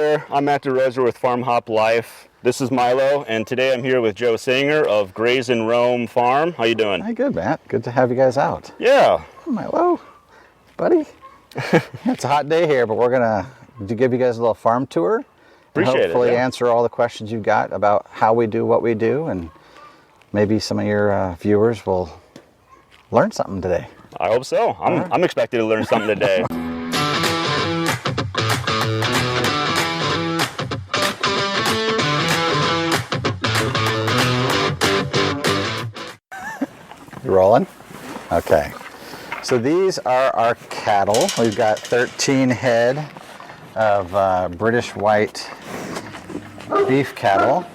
I'm Matt DeRosa with Farm Hop Life. This is Milo, and today I'm here with Joe Senger of Graze and Rome Farm. How you doing? Hi, good, Matt. Good to have you guys out. Yeah. Milo, buddy. It's a hot day here, but we're gonna give you guys a little farm tour. Appreciate it. Hopefully answer all the questions you've got about how we do what we do, and maybe some of your viewers will learn something today. I hope so. I'm expected to learn something today. You rolling? Okay. So these are our cattle. We've got 13 head of British white beef cattle.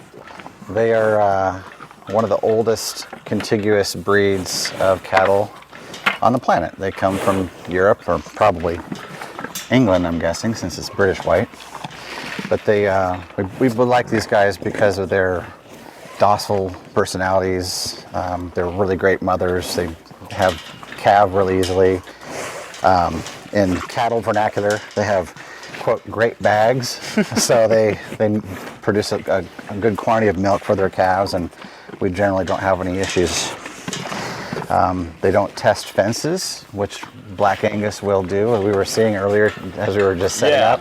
They are one of the oldest contiguous breeds of cattle on the planet. They come from Europe, or probably England, I'm guessing, since it's British white. But we would like these guys because of their docile personalities. They're really great mothers. They have calve really easily. In cattle vernacular, they have, quote, great bags. So they produce a good quantity of milk for their calves, and we generally don't have any issues. They don't test fences, which Black Angus will do. We were seeing earlier as we were just setting up.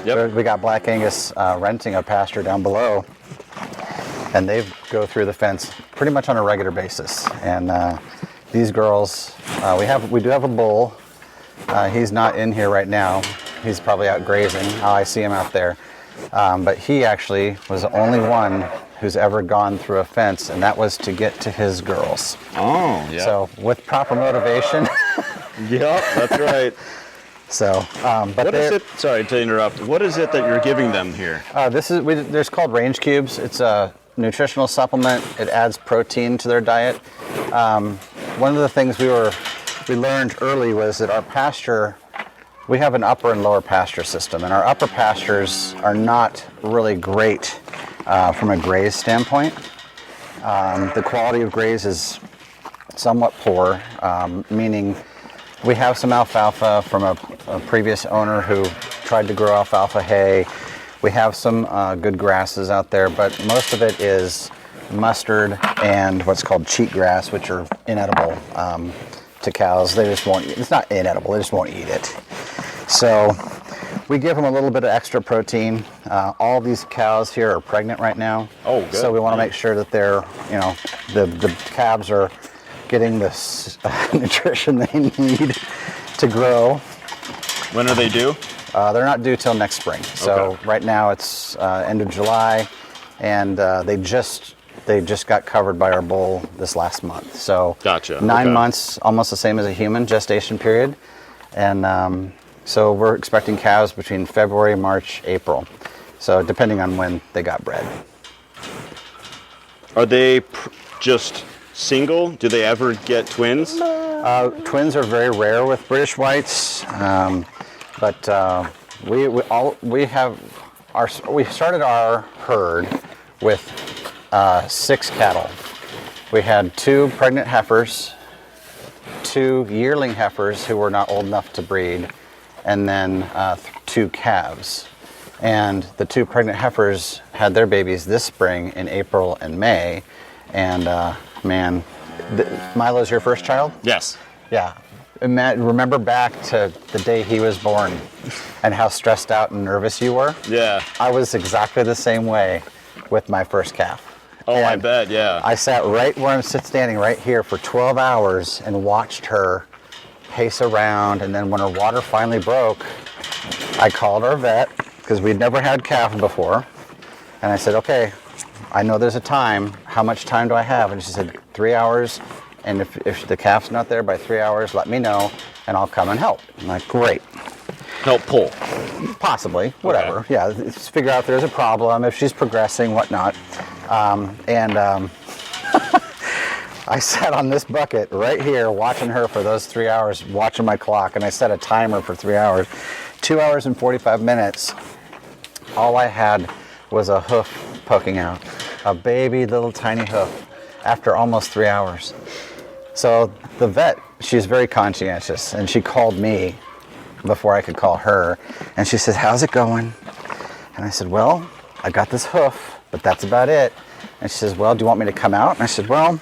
Yep. We got Black Angus renting a pasture down below, and they go through the fence pretty much on a regular basis. And these girls, we do have a bull. He's not in here right now. He's probably out grazing. Oh, I see him out there. But he actually was the only one who's ever gone through a fence, and that was to get to his girls. Oh, yeah. So with proper motivation. Yep, that's right. So, but what is it? Sorry to interrupt. What is it that you're giving them here? There's called Range Cubes. It's a nutritional supplement. It adds protein to their diet. One of the things we learned early was that our pasture, we have an upper and lower pasture system, and our upper pastures are not really great from a graze standpoint. The quality of graze is somewhat poor, meaning we have some alfalfa from a previous owner who tried to grow alfalfa hay. We have some good grasses out there, but most of it is mustard and what's called cheatgrass, which are inedible to cows. They just won't. It's not inedible. They just won't eat it. So we give them a little bit of extra protein. All these cows here are pregnant right now. Oh, good. So we want to make sure that they're, the calves are getting this nutrition they need to grow. When are they due? They're not due till next spring. So right now it's end of July, and they just got covered by our bull this last month. So gotcha. 9 months, almost the same as a human gestation period, and so we're expecting calves between February, March, April. So depending on when they got bred. Are they just single? Do they ever get twins? Twins are very rare with British whites, but we started our herd with 6 cattle. We had 2 pregnant heifers, 2 yearling heifers who were not old enough to breed, and then 2 calves. And the 2 pregnant heifers had their babies this spring in April and May. And man, Milo's your first child? Yes. Yeah. Remember back to the day he was born and how stressed out and nervous you were? Yeah. I was exactly the same way with my first calf. Oh, and I bet, yeah. I sat right where I'm standing right here for 12 hours and watched her pace around, and then when her water finally broke, I called our vet because we'd never had calf before, and I said, okay, I know there's a time. How much time do I have? And she said 3 hours, and if the calf's not there by 3 hours, let me know and I'll come and help. I'm like, great. Help pull. Possibly, whatever. Okay. Yeah, just figure out if there's a problem, if she's progressing, whatnot. I sat on this bucket right here watching her for those 3 hours, watching my clock, and I set a timer for 3 hours. 2 hours and 45 minutes, all I had was a hoof poking out. A baby little tiny hoof after almost 3 hours. So the vet, she's very conscientious, and she called me before I could call her, and she says, how's it going? And I said, well, I got this hoof, but that's about it. And she says, well, do you want me to come out? And I said, well,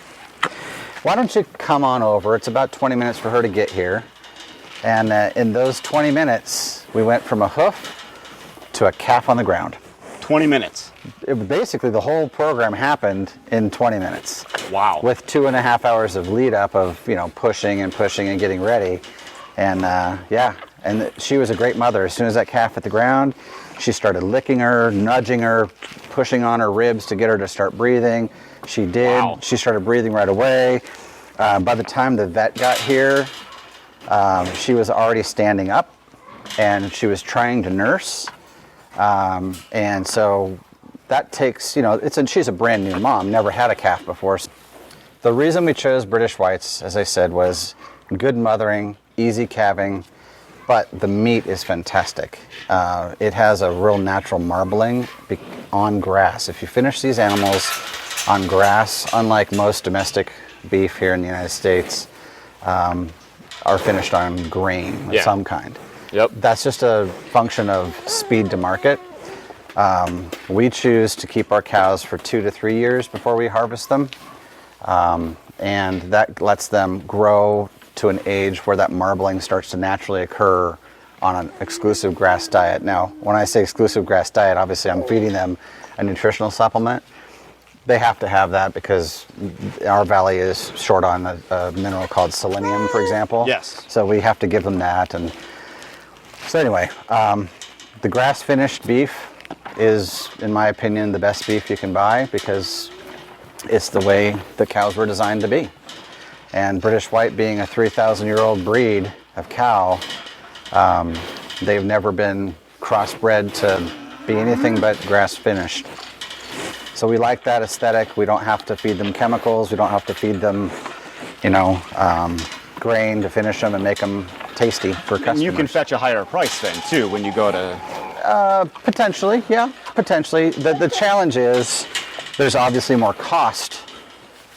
why don't you come on over? It's about 20 minutes for her to get here. And in those 20 minutes, we went from a hoof to a calf on the ground. 20 minutes. Basically, the whole program happened in 20 minutes. Wow. With 2.5 hours of lead up of, pushing and getting ready. And and she was a great mother. As soon as that calf hit the ground, she started licking her, nudging her, pushing on her ribs to get her to start breathing. She did. Wow. She started breathing right away. By the time the vet got here, she was already standing up and she was trying to nurse. And so that takes, she's a brand new mom, never had a calf before. The reason we chose British Whites, as I said, was good mothering, easy calving, but the meat is fantastic. It has a real natural marbling on grass. If you finish these animals on grass, unlike most domestic beef here in the United States, are finished on grain of some kind. Yep. That's just a function of speed to market. We choose to keep our cows for 2 to 3 years before we harvest them. And that lets them grow to an age where that marbling starts to naturally occur on an exclusive grass diet. Now, when I say exclusive grass diet, obviously I'm feeding them a nutritional supplement. They have to have that because our valley is short on a mineral called selenium, for example. Yes. So we have to give them that. And so anyway, the grass-finished beef is, in my opinion, the best beef you can buy because it's the way the cows were designed to be. And British White being a 3,000-year-old breed of cow, they've never been crossbred to be anything but grass-finished. So we like that aesthetic. We don't have to feed them chemicals. We don't have to feed them, grain to finish them and make them tasty for customers. And you can fetch a higher price then, too, when you go to... Potentially, yeah, potentially. The challenge is there's obviously more cost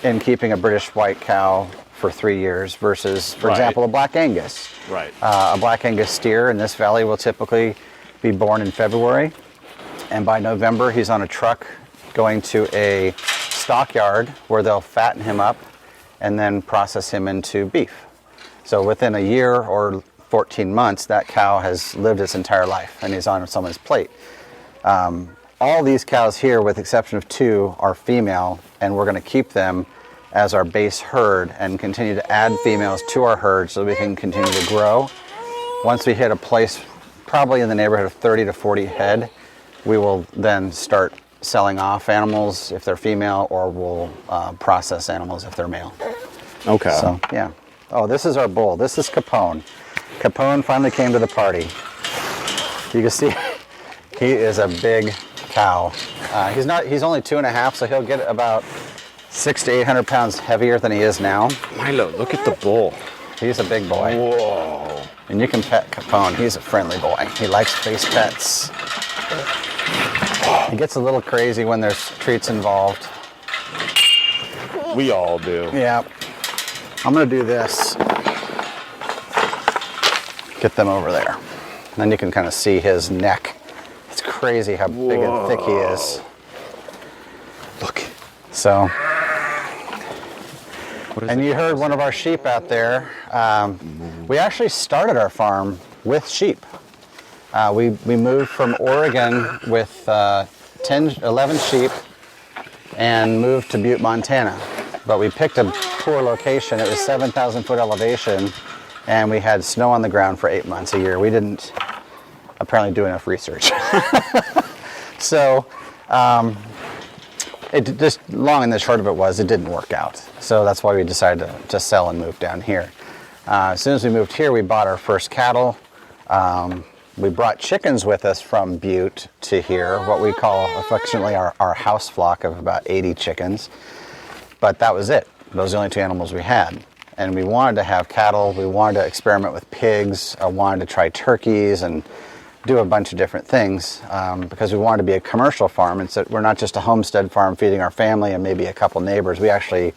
in keeping a British White cow for 3 years versus, for example, a Black Angus. Right. A Black Angus steer in this valley will typically be born in February, and by November he's on a truck going to a stockyard where they'll fatten him up and then process him into beef. So within a year or 14 months, that cow has lived its entire life and is on someone's plate. All these cows here, with the exception of 2, are female, and we're going to keep them as our base herd and continue to add females to our herd so we can continue to grow. Once we hit a place probably in the neighborhood of 30 to 40 head, we will then start selling off animals if they're female, or we'll process animals if they're male. Okay. So, yeah. Oh, this is our bull. This is Capone. Capone finally came to the party. You can see he is a big cow. He's only 2.5, so he'll get about 600 to 800 pounds heavier than he is now. Milo, look at the bull. He's a big boy. Whoa. And you can pet Capone. He's a friendly boy. He likes face pets. He gets a little crazy when there's treats involved. We all do. Yeah. I'm going to do this. Get them over there. And then you can kind of see his neck. It's crazy how big and thick he is. Look. So, and you heard one of our sheep out there. We actually started our farm with sheep. We moved from Oregon with 11 sheep and moved to Butte, Montana. But we picked a poor location. It was 7,000 foot elevation, and we had snow on the ground for 8 months a year. We didn't apparently do enough research. So, it just, long and the short of it was, it didn't work out. So that's why we decided to sell and move down here. As soon as we moved here, we bought our first cattle. We brought chickens with us from Butte to here, what we call affectionately our house flock of about 80 chickens. But that was it. Those are the only 2 animals we had. And we wanted to have cattle. We wanted to experiment with pigs. I wanted to try turkeys and do a bunch of different things because we wanted to be a commercial farm. And so we're not just a homestead farm feeding our family and maybe a couple neighbors. We actually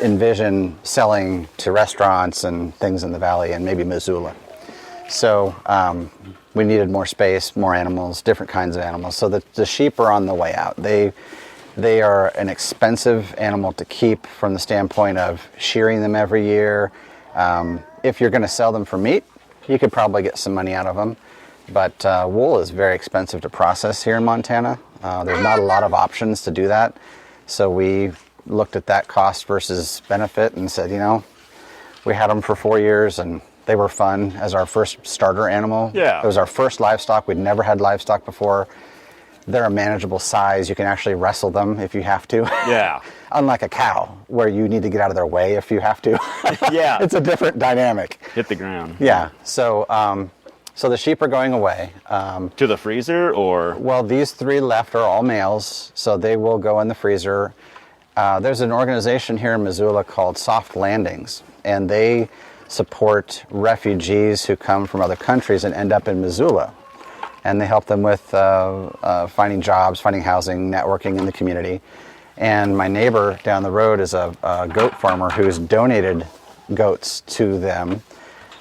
envision selling to restaurants and things in the valley and maybe Missoula. So we needed more space, more animals, different kinds of animals. So the sheep are on the way out. They are an expensive animal to keep from the standpoint of shearing them every year. If you're going to sell them for meat, you could probably get some money out of them. But wool is very expensive to process here in Montana. There's not a lot of options to do that. So we looked at that cost versus benefit and said, we had them for 4 years and they were fun as our first starter animal. Yeah. It was our first livestock. We'd never had livestock before. They're a manageable size. You can actually wrestle them if you have to. Yeah. Unlike a cow, where you need to get out of their way if you have to. Yeah. It's a different dynamic. Hit the ground. Yeah. So the sheep are going away. To the freezer, or? Well, these 3 left are all males, so they will go in the freezer. There's an organization here in Missoula called Soft Landings, and they support refugees who come from other countries and end up in Missoula. And they help them with finding jobs, finding housing, networking in the community. And my neighbor down the road is a goat farmer who's donated goats to them.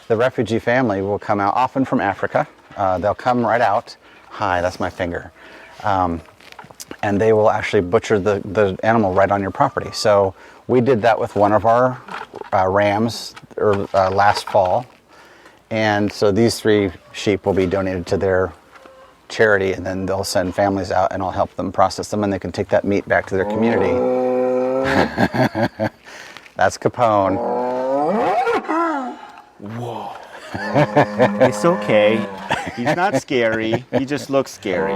The refugee family will come out, often from Africa. They'll come right out. Hi, that's my finger. And they will actually butcher the animal right on your property. So we did that with one of our rams last fall. And so these 3 sheep will be donated to their charity, and then they'll send families out and I'll help them process them, and they can take that meat back to their community. That's Capone. Whoa. It's okay. He's not scary. He just looks scary.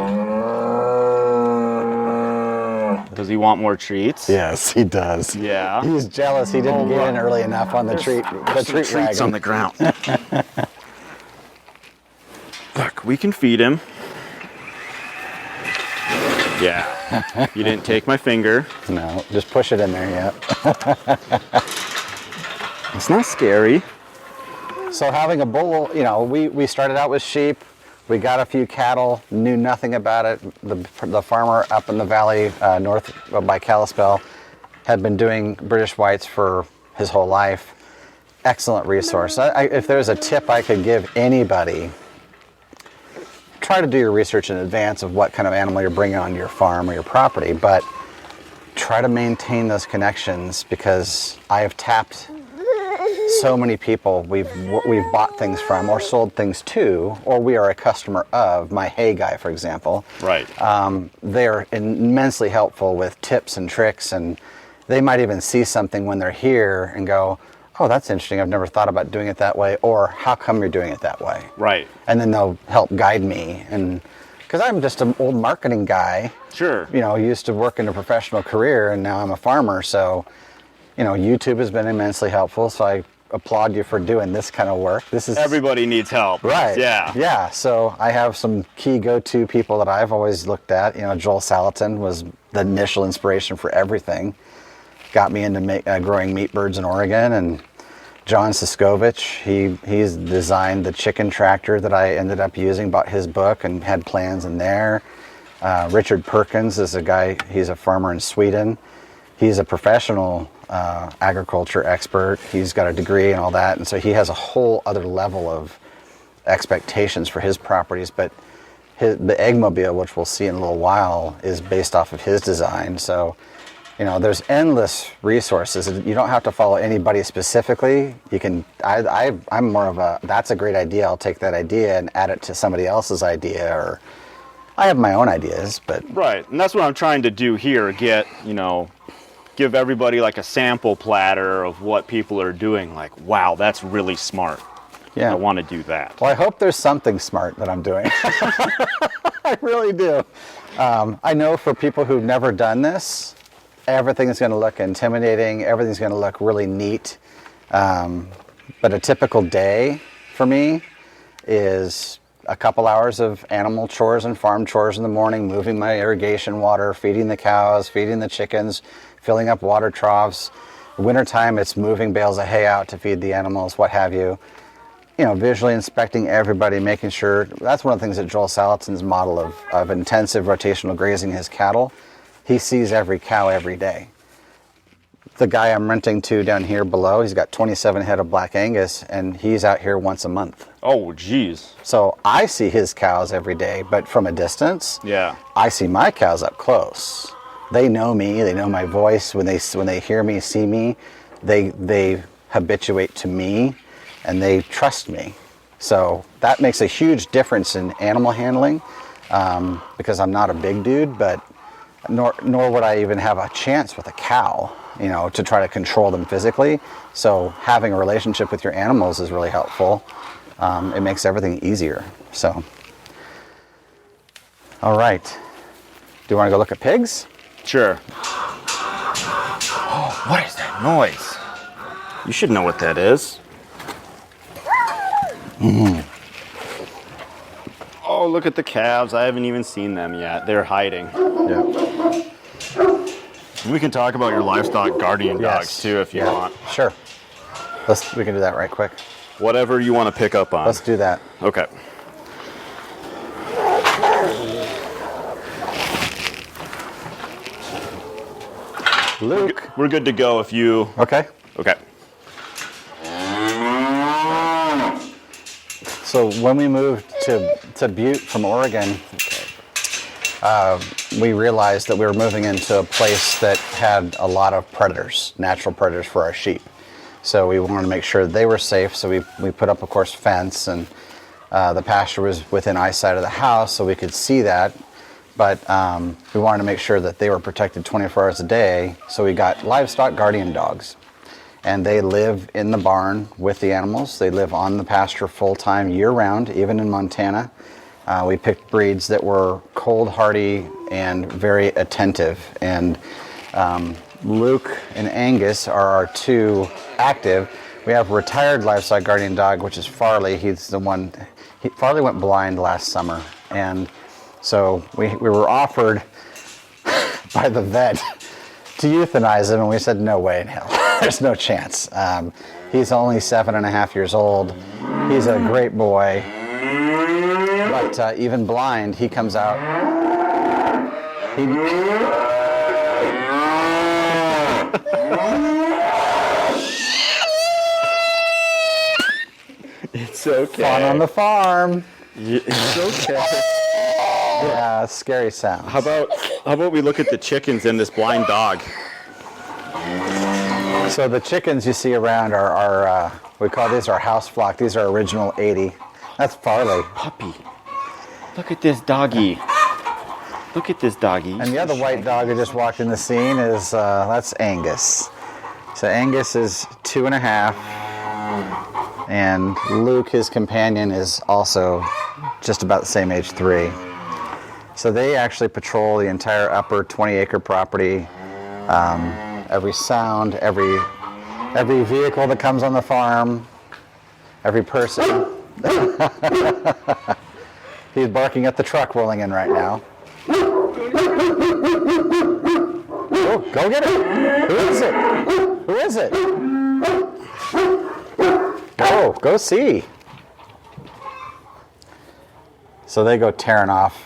Does he want more treats? Yes, he does. Yeah. He's jealous he didn't get in early enough on the treat Treats wagon. on the ground. Look, we can feed him. Yeah. You didn't take my finger. No, just push it in there, yeah. It's not scary. So having a bull, we started out with sheep. We got a few cattle, knew nothing about it. The farmer up in the valley north by Kalispell had been doing British whites for his whole life. Excellent resource. If there's a tip I could give anybody, try to do your research in advance of what kind of animal you're bringing onto your farm or your property, but try to maintain those connections, because I have tapped so many people we've bought things from or sold things to, or we are a customer of. My hay guy, for example. Right. They're immensely helpful with tips and tricks, and they might even see something when they're here and go, oh, that's interesting, I've never thought about doing it that way, or how come you're doing it that way? Right. And then they'll help guide me, and because I'm just an old marketing guy. Sure. Used to work in a professional career, and now I'm a farmer, so YouTube has been immensely helpful, so I applaud you for doing this kind of work. Everybody needs help. Right. Yeah. Yeah. So I have some key go-to people that I've always looked at. Joel Salatin was the initial inspiration for everything. Got me into growing meat birds in Oregon, and John Siskovich, he's designed the chicken tractor that I ended up using, bought his book and had plans in there. Richard Perkins is a guy, he's a farmer in Sweden. He's a professional agriculture expert. He's got a degree and all that, and so he has a whole other level of expectations for his properties. But the Eggmobile, which we'll see in a little while, is based off of his design. So, there's endless resources. You don't have to follow anybody specifically. You can. I'm more of a, that's a great idea, I'll take that idea and add it to somebody else's idea, or I have my own ideas, but right. And that's what I'm trying to do here. Give everybody like a sample platter of what people are doing. Like, wow, that's really smart. Yeah. I want to do that. Well, I hope there's something smart that I'm doing. I really do. I know for people who've never done this, everything is going to look intimidating. Everything's going to look really neat. But a typical day for me is a couple hours of animal chores and farm chores in the morning, moving my irrigation water, feeding the cows, feeding the chickens, filling up water troughs. Wintertime, it's moving bales of hay out to feed the animals, what have you. Visually inspecting everybody, making sure. That's one of the things that Joel Salatin's model of intensive rotational grazing his cattle. He sees every cow every day. the guy I'm renting to down here below, he's got 27 head of Black Angus, and he's out here once a month. Oh, geez. So I see his cows every day, but from a distance, Yeah. I see my cows up close. They know me. They know my voice. When they hear me, see me, they habituate to me, and they trust me. So that makes a huge difference in animal handling, because I'm not a big dude, but nor would I even have a chance with a cow, you know, to try to control them physically. So having a relationship with your animals is really helpful. It makes everything easier. So, all right. Do you want to go look at pigs? Sure. Oh, what is that noise? You should know what that is. Oh, look at the calves. I haven't even seen them yet. They're hiding. Yeah. We can talk about your livestock guardian dogs too if you want. Sure. We can do that right quick. Whatever you want to pick up on. Let's do that. Okay. Luke. We're good to go if you... Okay. Okay. So when we moved to Butte from Oregon, we realized that we were moving into a place that had a lot of predators, natural predators for our sheep. So we wanted to make sure they were safe. So we put up, of course, fence, and the pasture was within eyesight of the house, so we could see that. But we wanted to make sure that they were protected 24 hours a day. So we got livestock guardian dogs. And they live in the barn with the animals. They live on the pasture full-time, year-round, even in Montana. We picked breeds that were cold, hardy, and very attentive. And Luke and Angus are our two active. We have a retired livestock guardian dog, which is Farley. He's the one. Farley went blind last summer, and so we were offered by the vet to euthanize him, and we said no way in hell. There's no chance. He's only 7.5 years old. He's a great boy, but even blind, he comes out. It's okay. Fun on the farm. It's okay. Yeah, scary sounds. How about we look at the chickens and this blind dog? So the chickens you see around are we call these our house flock. These are original 80. That's Farley. Puppy. Look at this doggy. Look at this doggy. And the other white dog who just walked in the scene is that's Angus. So Angus is 2.5, and Luke, his companion, is also just about the same age, 3. So they actually patrol the entire upper 20-acre property. Every sound, every vehicle that comes on the farm, every person. He's barking at the truck rolling in right now. Oh, go get it! Who is it? Who is it? Go see. So they go tearing off,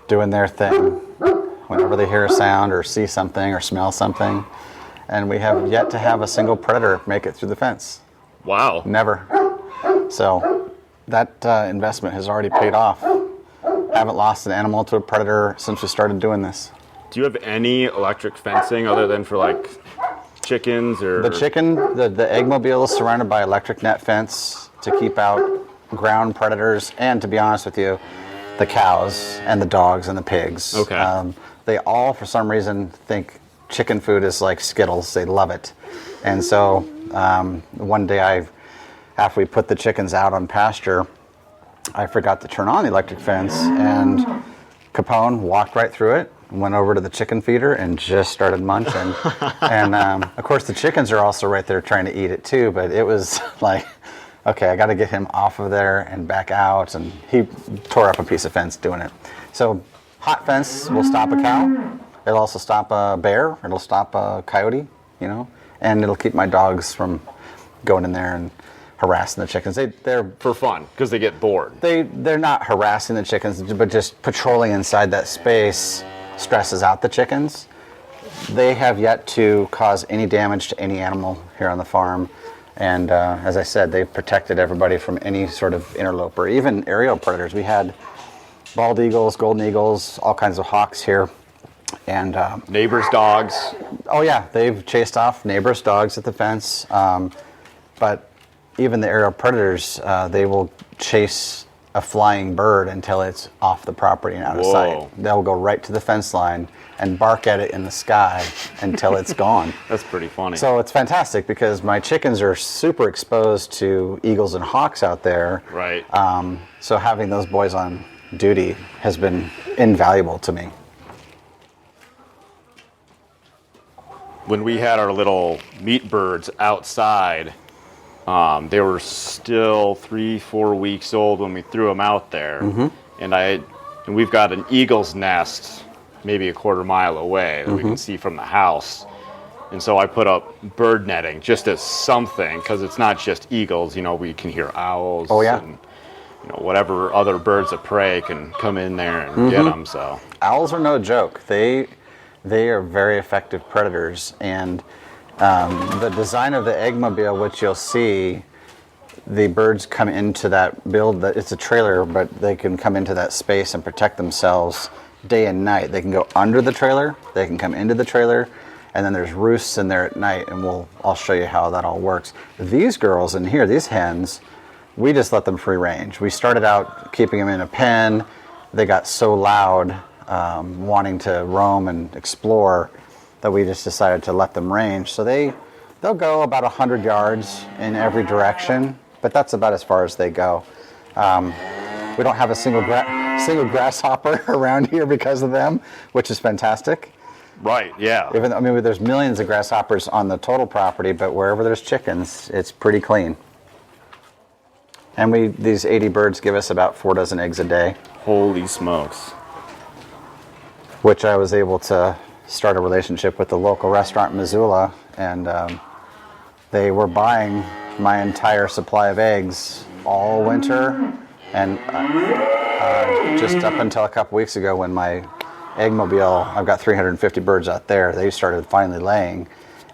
doing their thing whenever they hear a sound or see something or smell something. And we have yet to have a single predator make it through the fence. Wow. Never. So that investment has already paid off. Haven't lost an animal to a predator since we started doing this. Do you have any electric fencing other than for like chickens or? The eggmobile is surrounded by electric net fence to keep out ground predators, and to be honest with you, the cows and the dogs and the pigs. Okay. They all, for some reason, think chicken food is like Skittles. They love it. And so one day after we put the chickens out on pasture, I forgot to turn on the electric fence, and Capone walked right through it, went over to the chicken feeder, and just started munching. And of course the chickens are also right there trying to eat it too, but it was like, okay, I got to get him off of there and back out, and he tore up a piece of fence doing it. So hot fence will stop a cow. It'll also stop a bear. It'll stop a coyote, and it'll keep my dogs from going in there and harassing the chickens. They're for fun, because they get bored. They're not harassing the chickens, but just patrolling inside that space stresses out the chickens. they have yet to cause any damage to any animal here on the farm. And as I said, they've protected everybody from any sort of interloper, even aerial predators. We had bald eagles, golden eagles, all kinds of hawks here. And neighbors' dogs. Oh yeah, they've chased off neighbors' dogs at the fence. But even the aerial predators, they will chase a flying bird until it's off the property and out of sight. They'll go right to the fence line and bark at it in the sky until it's gone. That's pretty funny. So it's fantastic because my chickens are super exposed to eagles and hawks out there. Right. So having those boys on duty has been invaluable to me. When we had our little meat birds outside, they were still 3-4 weeks old when we threw them out there. Mm-hmm. And we've got an eagle's nest maybe a quarter mile away that we can see from the house. And so I put up bird netting just as something, because it's not just eagles. You know, we can hear owls. Oh, yeah. And, you know, whatever other birds of prey can come in there and get them. So owls are no joke. They are very effective predators. And the design of the eggmobile, which you'll see, the birds come into that build. It's a trailer, but they can come into that space and protect themselves day and night. They can go under the trailer, they can come into the trailer, and then there's roosts in there at night, and I'll show you how that all works. These girls in here, these hens, we just let them free range. We started out keeping them in a pen. They got so loud, wanting to roam and explore, that we just decided to let them range. So they'll go about 100 yards in every direction, but that's about as far as they go. We don't have a single grasshopper around here because of them, which is fantastic. Right, yeah. I mean, there's millions of grasshoppers on the total property, but wherever there's chickens, it's pretty clean. And these 80 birds give us about 4 dozen eggs a day. Holy smokes. Which I was able to start a relationship with the local restaurant in Missoula, and they were buying my entire supply of eggs all winter. And just up until a couple weeks ago, when my eggmobile, I've got 350 birds out there, they started finally laying.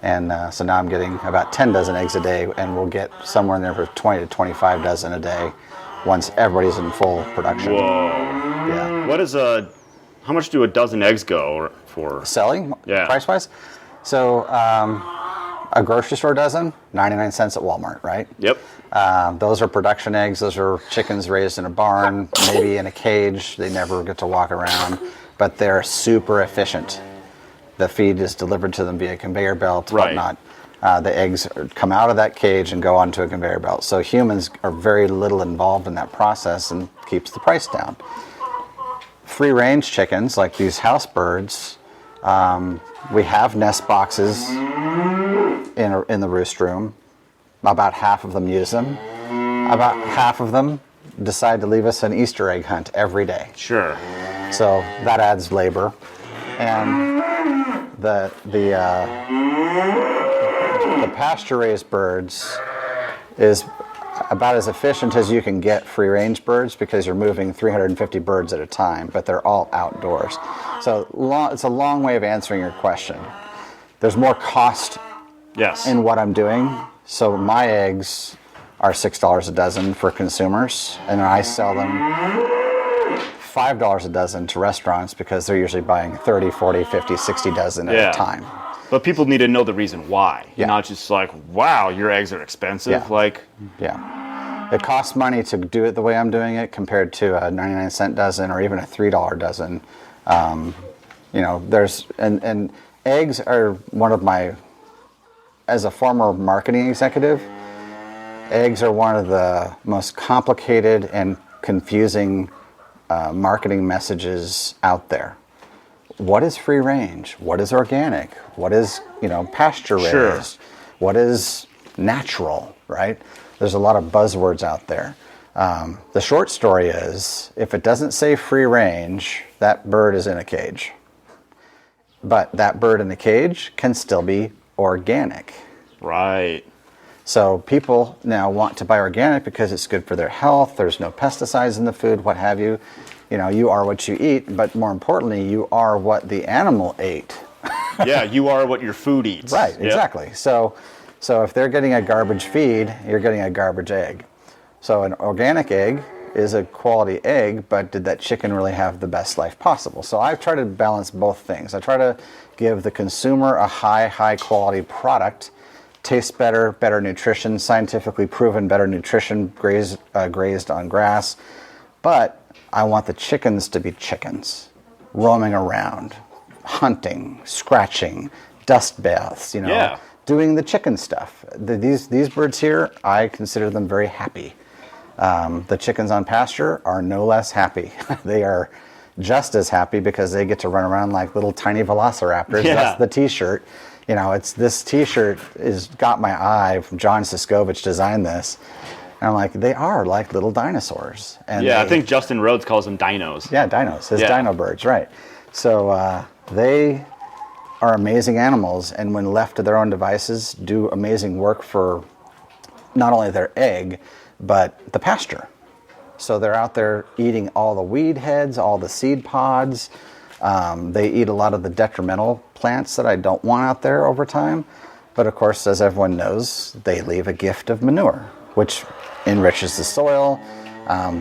And so now I'm getting about 10 dozen eggs a day, and we'll get somewhere in there for 20 to 25 dozen a day once everybody's in full production. Whoa. Yeah. How much do a dozen eggs go for? Selling? Yeah. Price-wise? So a grocery store dozen, 99 cents at Walmart, right? Yep. Those are production eggs. Those are chickens raised in a barn, maybe in a cage. They never get to walk around, but they're super efficient. The feed is delivered to them via conveyor belt, right. whatnot. The eggs come out of that cage and go onto a conveyor belt. So humans are very little involved in that process and keeps the price down. Free range chickens, like these house birds, we have nest boxes in the roost room. About half of them use them. About half of them decide to leave us an Easter egg hunt every day. Sure. So that adds labor. And the pasture-raised birds is about as efficient as you can get free-range birds, because you're moving 350 birds at a time, but they're all outdoors. So it's a long way of answering your question. There's more cost in what I'm doing. So my eggs are $6 a dozen for consumers, and I sell them $5 a dozen to restaurants, because they're usually buying 30, 40, 50, 60 dozen at a time. But people need to know the reason why. Yeah. Not just like, wow, your eggs are expensive. Yeah. It costs money to do it the way I'm doing it compared to a 99-cent dozen or even a $3 dozen. And eggs are one of my, as a former marketing executive, eggs are one of the most complicated and confusing marketing messages out there. What is free range? What is organic? What is, pasture raised? Sure. What is natural, right? There's a lot of buzzwords out there. The short story is, if it doesn't say free range, that bird is in a cage. But that bird in the cage can still be organic. Right. So people now want to buy organic because it's good for their health. There's no pesticides in the food, what have you. You are what you eat, but more importantly, you are what the animal ate. Yeah, you are what your food eats. Right, Yep. exactly. So if they're getting a garbage feed, you're getting a garbage egg. So an organic egg is a quality egg, but did that chicken really have the best life possible? So I've tried to balance both things. I try to give the consumer a high quality product, tastes better, better nutrition, scientifically proven better nutrition, grazed on grass, but I want the chickens to be chickens, roaming around, hunting, scratching, dust baths, Yeah. doing the chicken stuff. These birds here, I consider them very happy. The chickens on pasture are no less happy. They are just as happy because they get to run around like little tiny velociraptors. Yeah. That's the T-shirt. This T-shirt is got my eye. John Siskovich designed this. And I'm like, they are like little dinosaurs. And Yeah, I think Justin Rhodes calls them dinos. yeah, dinos. His Yeah. dino birds, right. So they are amazing animals, and when left to their own devices, do amazing work for not only their egg, but the pasture. So they're out there eating all the weed heads, all the seed pods. They eat a lot of the detrimental plants that I don't want out there over time. But of course, as everyone knows, they leave a gift of manure, which enriches the soil.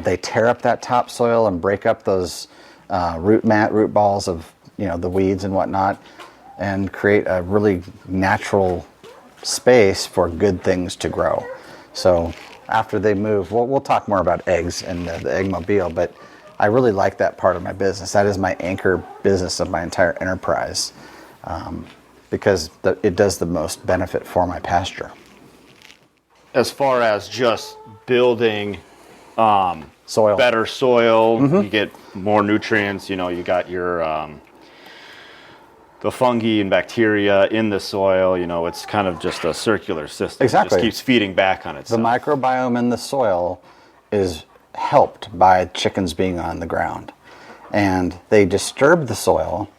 They tear up that topsoil and break up those root balls of the weeds and whatnot, and create a really natural space for good things to grow. So after they move, we'll talk more about eggs and the eggmobile, but I really like that part of my business. That is my anchor business of my entire enterprise, because it does the most benefit for my pasture. As far as just building Soil. better soil, you get more nutrients. You got your the fungi and bacteria in the soil. It's kind of just a circular system. Exactly. It just keeps feeding back on The itself. microbiome in the soil is helped by chickens being on the ground. And they disturb the soil,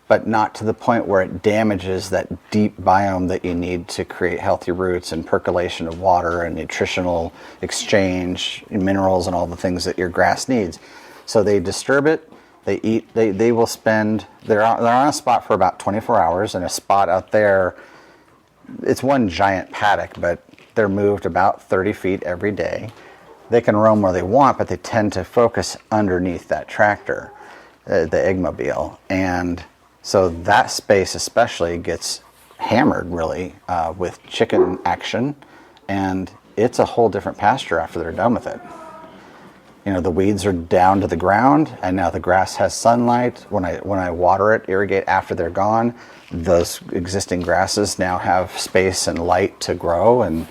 but not to the point where it damages that deep biome that you need to create healthy roots and percolation of water and nutritional exchange, minerals, and all the things that your grass needs. So they disturb it. They eat. They will spend. They're on a spot for about 24 hours, and a spot out there. It's one giant paddock, but they're moved about 30 feet every day. They can roam where they want, but they tend to focus underneath that tractor, the eggmobile, and so that space especially gets hammered really with chicken action, and it's a whole different pasture after they're done with it. The weeds are down to the ground, and now the grass has sunlight. When I water it, irrigate after they're gone, those existing grasses now have space and light to grow, and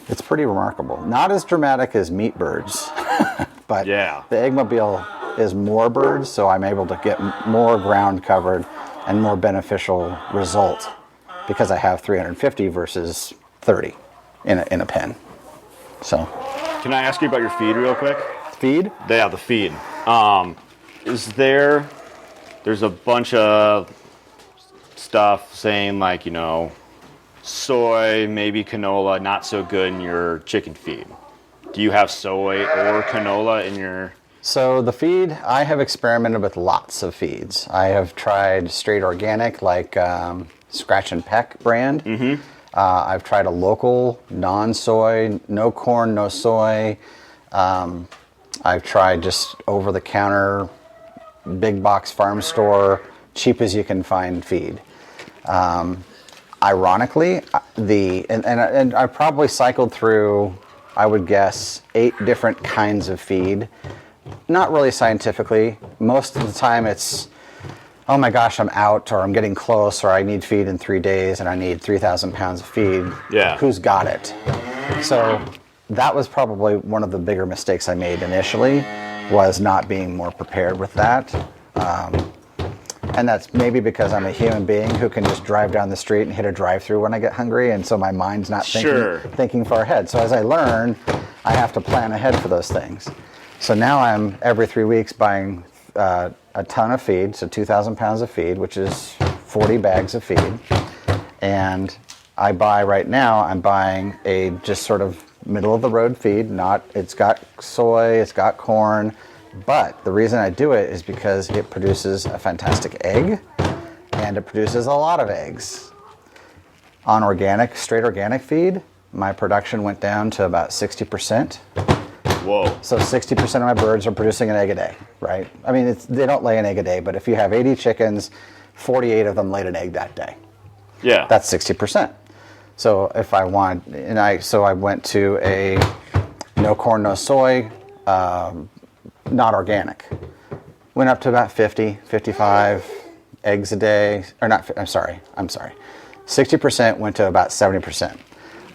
it's pretty remarkable. Not as dramatic as meat birds, but Yeah. the eggmobile is more birds, so I'm able to get more ground covered and more beneficial result because I have 350 versus 30 in a pen. So Can I ask you about your feed real quick? feed. Yeah, the feed. There's a bunch of stuff saying like, soy, maybe canola, not so good in your chicken feed. Do you have soy or canola in your... So the feed, I have experimented with lots of feeds. I have tried straight organic, like Scratch and Peck brand. Mm-hmm. I've tried a local, non-soy, no corn, no soy. I've tried just over-the-counter, big box farm store, cheap as you can find feed. Ironically, and I probably cycled through, I would guess, 8 different kinds of feed. Not really scientifically. Most of the time it's, oh my gosh, I'm out, or I'm getting close, or I need feed in 3 days, and I need 3,000 pounds of feed. Yeah. Who's got it? So that was probably one of the bigger mistakes I made initially, was not being more prepared with that. And that's maybe because I'm a human being who can just drive down the street and hit a drive-through when I get hungry, and so my mind's not thinking far ahead. So as I learn, I have to plan ahead for those things. So now I'm every 3 weeks buying a ton of feed, so 2,000 pounds of feed, which is 40 bags of feed. And I'm buying a just sort of middle of the road feed. It's got soy, it's got corn, but the reason I do it is because it produces a fantastic egg, and it produces a lot of eggs. On straight organic feed, my production went down to about 60%. Whoa. So 60% of my birds are producing an egg a day, right? I mean, they don't lay an egg a day, but if you have 80 chickens, 48 of them laid an egg that day. Yeah. That's 60%. So if I want, so I went to a no corn, no soy, not organic. Went up to about 50, 55 eggs a day, or not, I'm sorry. 60% went to about 70%.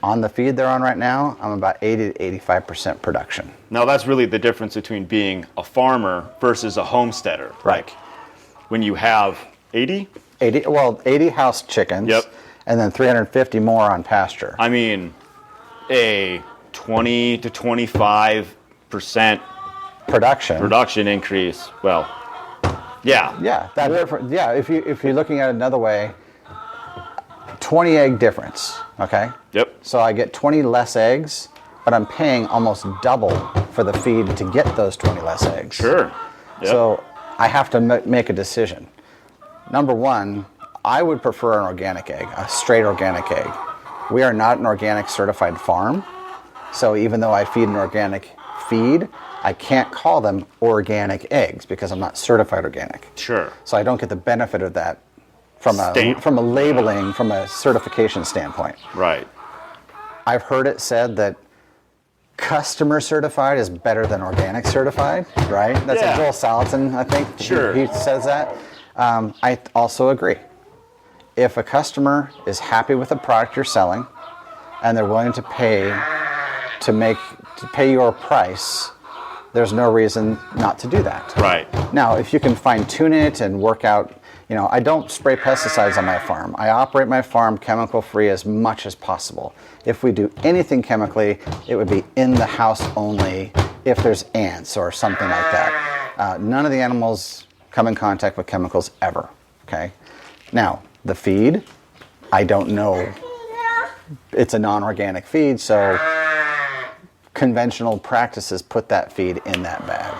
On the feed they're on right now, I'm about 80 to 85% production. Now that's really the difference between being a farmer versus a homesteader. Right. Like when you have 80 house chickens. Yep. And then 350 more on pasture. I mean, a 20 to 25% production increase. Well, yeah. Yeah, if you're looking at it another way, 20 egg difference, okay? Yep. So I get 20 less eggs, but I'm paying almost double for the feed to get those 20 less eggs. Sure. Yep. So I have to make a decision. Number one, I would prefer an organic egg, a straight organic egg. We are not an organic certified farm, so even though I feed an organic feed, I can't call them organic eggs because I'm not certified organic. Sure. So I don't get the benefit of that from a labeling, from a certification standpoint. Right. I've heard it said that customer certified is better than organic certified, right? That's Yeah. Joel Salatin, I think. Sure. He says that. I also agree. If a customer is happy with the product you're selling and they're willing to pay your price, there's no reason not to do that. Right. Now, if you can fine tune it and work out, I don't spray pesticides on my farm. I operate my farm chemical free as much as possible. If we do anything chemically, it would be in the house only if there's ants or something like that. None of the animals come in contact with chemicals ever, okay? Now, the feed, I don't know. It's a non-organic feed, so conventional practices put that feed in that bag.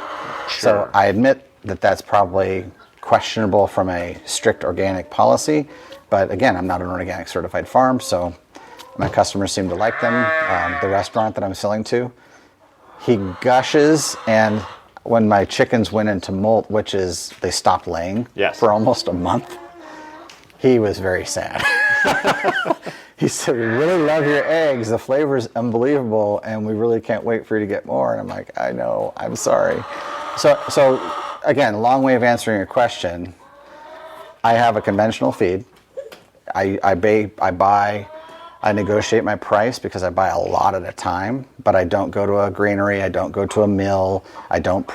Sure. So I admit that that's probably questionable from a strict organic policy, but again, I'm not an organic certified farm, so my customers seem to like them. The restaurant that I'm selling to, he gushes, and when my chickens went into molt, which is they stopped laying for almost a month, he was very sad. He said, "We really love your eggs. The flavor is unbelievable, and we really can't wait for you to get more." And I'm like, "I know. I'm sorry." So again, long way of answering your question. I have a conventional feed. I negotiate my price because I buy a lot at a time, but I don't go to a granary. I don't go to a mill. I don't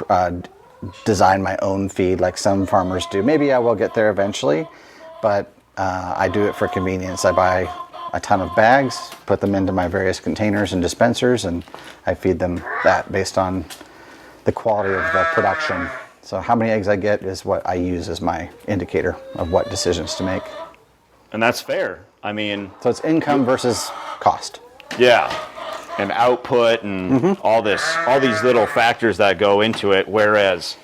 design my own feed like some farmers do. Maybe I will get there eventually, but I do it for convenience. I buy a ton of bags, put them into my various containers and dispensers, and I feed them that based on the quality of the production. So how many eggs I get is what I use as my indicator of what decisions to make. And that's fair. I mean... So it's income versus cost. Yeah. And output and all these little factors that go into it, whereas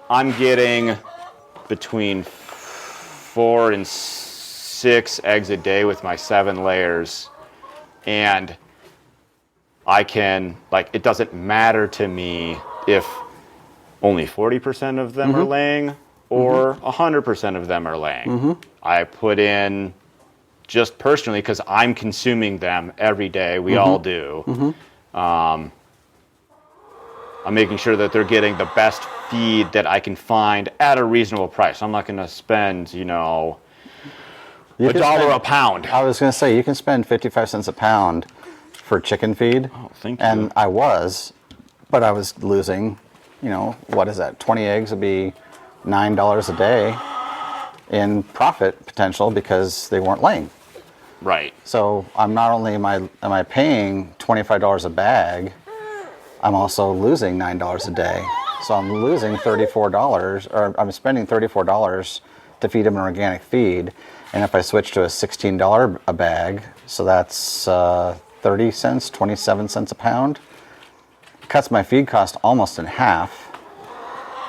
I'm getting between 4 and 6 eggs a day with my 7 layers, and I can, it doesn't matter to me if only 40% of them are laying or 100% of them are laying. I put in, just personally, because I'm consuming them every day, we all do, I'm making sure that they're getting the best feed that I can find at a reasonable price. I'm not going to spend, $1 a pound. I was going to say, you can spend 55 cents a pound for chicken feed. Oh, thank you. And I was, but I was losing, what is that? 20 eggs would be $9 a day in profit potential because they weren't laying. Right. So I'm not only am I paying $25 a bag, I'm also losing $9 a day. So I'm losing $34, or I'm spending $34 to feed them an organic feed. And if I switch to a $16 a bag, so that's 30 cents, 27 cents a pound, cuts my feed cost almost in half.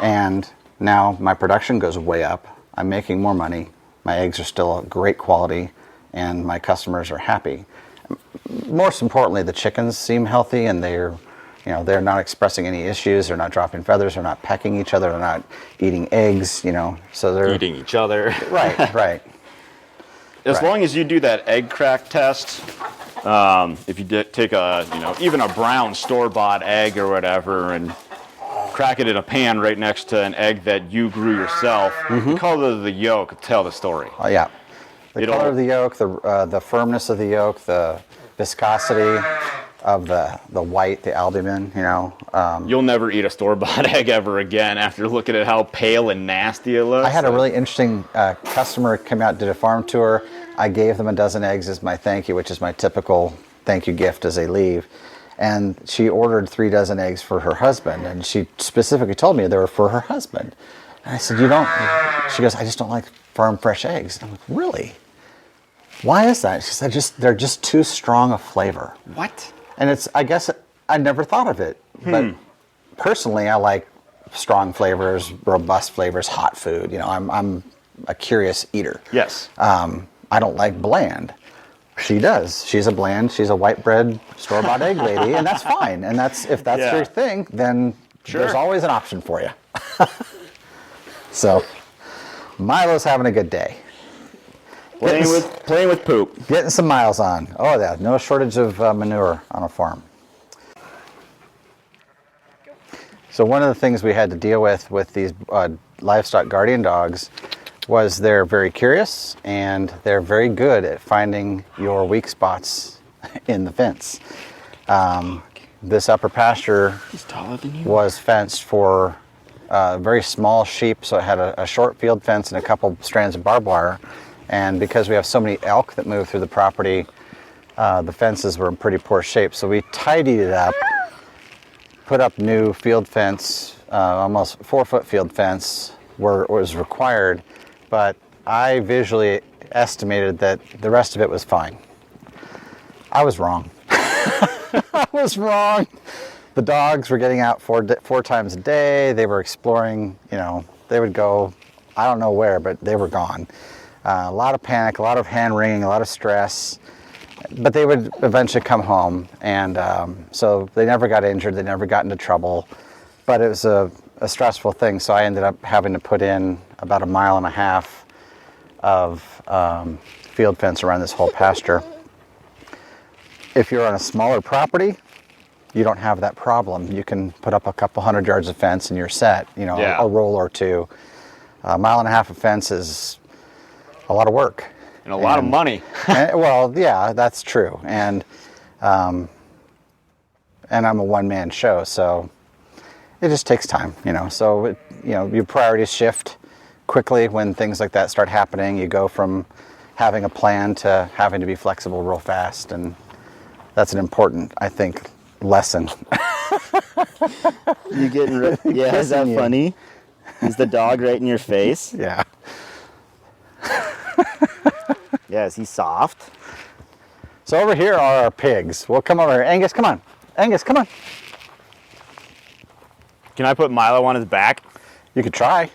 And now my production goes way up. I'm making more money. My eggs are still great quality, and my customers are happy. Most importantly, the chickens seem healthy, and they're not expressing any issues. They're not dropping feathers. They're not pecking each other. They're not eating eggs. So they're Eating each other. right. As long as you do that egg crack test, if you take even a brown store-bought egg or whatever, and crack it in a pan right next to an egg that you grew yourself, the color of the yolk will tell the story. Oh yeah, the color of the yolk, the firmness of the yolk, the viscosity of the white, the albumin. You'll never eat a store-bought egg ever again after looking at how pale and nasty it looks. I had a really interesting customer come out, did a farm tour. I gave them a dozen eggs as my thank you, which is my typical thank you gift as they leave. And she ordered 3 dozen eggs for her husband, and she specifically told me they were for her husband. And I said, she goes, I just don't like farm fresh eggs. I'm like, really? Why is that? She said, they're just too strong a flavor. What? And I guess I never thought of it. But personally, I like strong flavors, robust flavors, hot food. I'm a curious eater. Yes. I don't like bland. She does. She's a white bread store-bought egg lady, and that's fine. And if that's your thing, then there's always an option for you. So, Milo's having a good day. Playing with poop. Getting some miles on. Oh yeah, no shortage of manure on a farm. So one of the things we had to deal with these livestock guardian dogs was they're very curious, and they're very good at finding your weak spots in the fence. This upper pasture was fenced for very small sheep, so it had a short field fence and a couple strands of barbed wire. And because we have so many elk that move through the property, the fences were in pretty poor shape. So we tidied it up, put up new field fence, almost 4-foot field fence where it was required. But I visually estimated that the rest of it was fine. I was wrong. I was wrong. The dogs were getting out four times a day. They were exploring, they would go, I don't know where, but they were gone. A lot of panic, a lot of hand wringing, a lot of stress. But they would eventually come home. And so they never got injured. They never got into trouble. But it was a stressful thing. So I ended up having to put in about 1.5 miles of field fence around this whole pasture. If you're on a smaller property, you don't have that problem. You can put up a couple 100 yards of fence and you're set, a roll or two. 1.5 miles of fence is a lot of work. And a lot of money. Well, yeah, that's true. And I'm a one-man show, so it just takes time, So, your priorities shift quickly when things like that start happening. You go from having a plan to having to be flexible real fast, and that's an important, I think, lesson. You getting yeah, is that funny? Is the dog right in your face? Yeah. Yeah, is he soft? So over here are our pigs. We'll come over here. Angus, come on. Angus, come on. Can I put Milo on his back? You could try.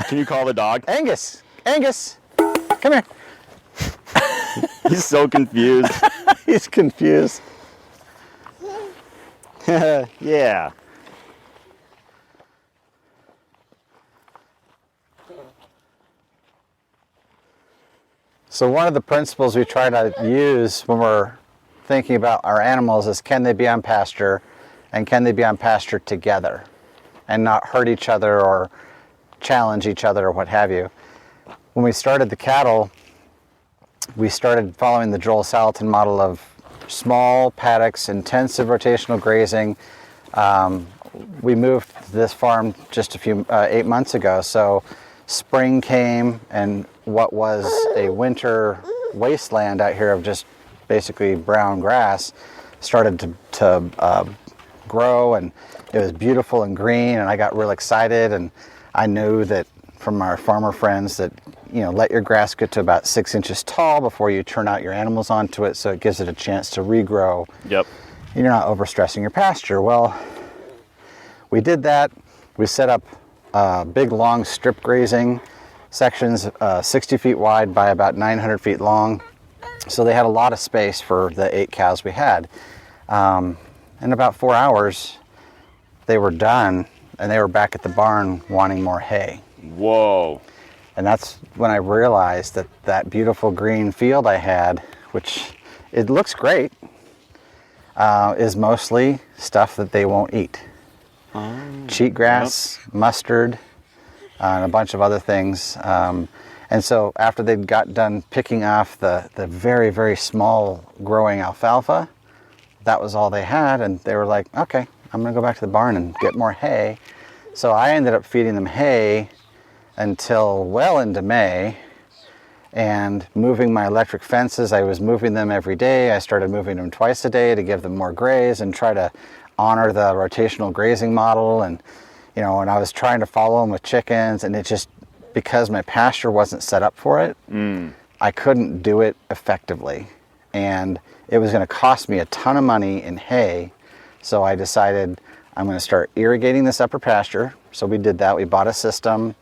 Can you call the dog? Angus, Angus, come here. He's so confused. He's confused. Yeah. So one of the principles we try to use when we're thinking about our animals is, can they be on pasture, and can they be on pasture together and not hurt each other or challenge each other or what have you. When we started the cattle, we started following the Joel Salatin model of small paddocks, intensive rotational grazing. We moved to this farm just 8 months ago, so spring came and what was a winter wasteland out here of just basically brown grass started to grow, and it was beautiful and green, and I got real excited. And I knew that from our farmer friends that, let your grass get to about 6 inches tall before you turn out your animals onto it, so it gives it a chance to regrow. Yep. You're not overstressing your pasture. Well, we did that. we set up big, long strip grazing sections, 60 feet wide by about 900 feet long. So they had a lot of space for the 8 cows we had. In about 4 hours, they were done, and they were back at the barn wanting more hay. Whoa. And that's when I realized that that beautiful green field I had, which it looks great, is mostly stuff that they won't eat. Cheatgrass, mustard, and a bunch of other things. And so after they got done picking off the very, very small growing alfalfa, that was all they had. And they were like, okay, I'm going to go back to the barn and get more hay. So I ended up feeding them hay until well into May, and moving my electric fences. I was moving them every day. I started moving them twice a day to give them more graze and try to honor the rotational grazing model. And, you know, and I was trying to follow them with chickens, and it just, because my pasture wasn't set up for it, I couldn't do it effectively. And it was going to cost me a ton of money in hay. So I decided I'm going to start irrigating this upper pasture. So we did that. We bought a system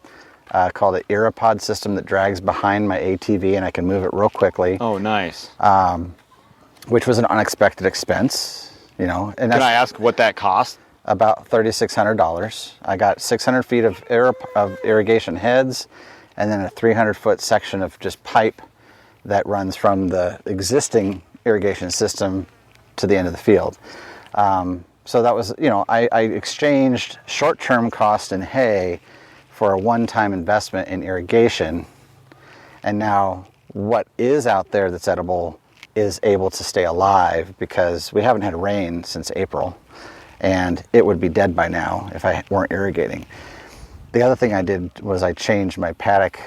called an Irripod system that drags behind my ATV, and I can move it real quickly. Oh, nice. Which was an unexpected expense, you know. And Can I ask what that cost? About $3,600. I got 600 feet of irrigation heads, and then a 300-foot section of just pipe that runs from the existing irrigation system to the end of the field. So that was, you know, I exchanged short-term cost in hay for a one-time investment in irrigation, and now what is out there that's edible is able to stay alive because we haven't had rain since April, and it would be dead by now if I weren't irrigating. The other thing I did was I changed my paddock.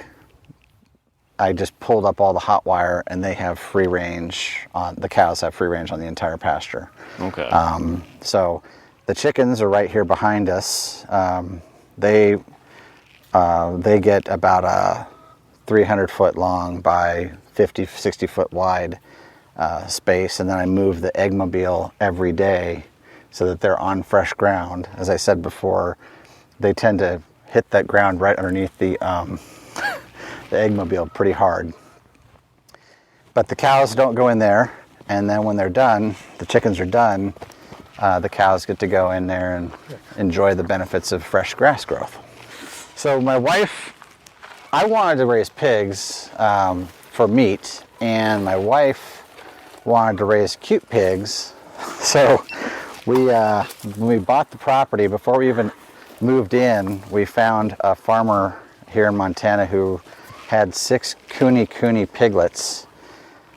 I just pulled up all the hot wire, and they have free range on, the cows have free range on the entire pasture. Okay. So the chickens are right here behind us. They get about a 300-foot long by 50, 60-foot wide space, and then I move the eggmobile every day so that they're on fresh ground. As I said before, they tend to hit that ground right underneath the eggmobile pretty hard. But the cows don't go in there, and then when they're done, the chickens are done, the cows get to go in there and enjoy the benefits of fresh grass growth. So my wife, I wanted to raise pigs for meat, and my wife wanted to raise cute pigs. So when we bought the property, before we even moved in, we found a farmer here in Montana who had 6 Kune piglets.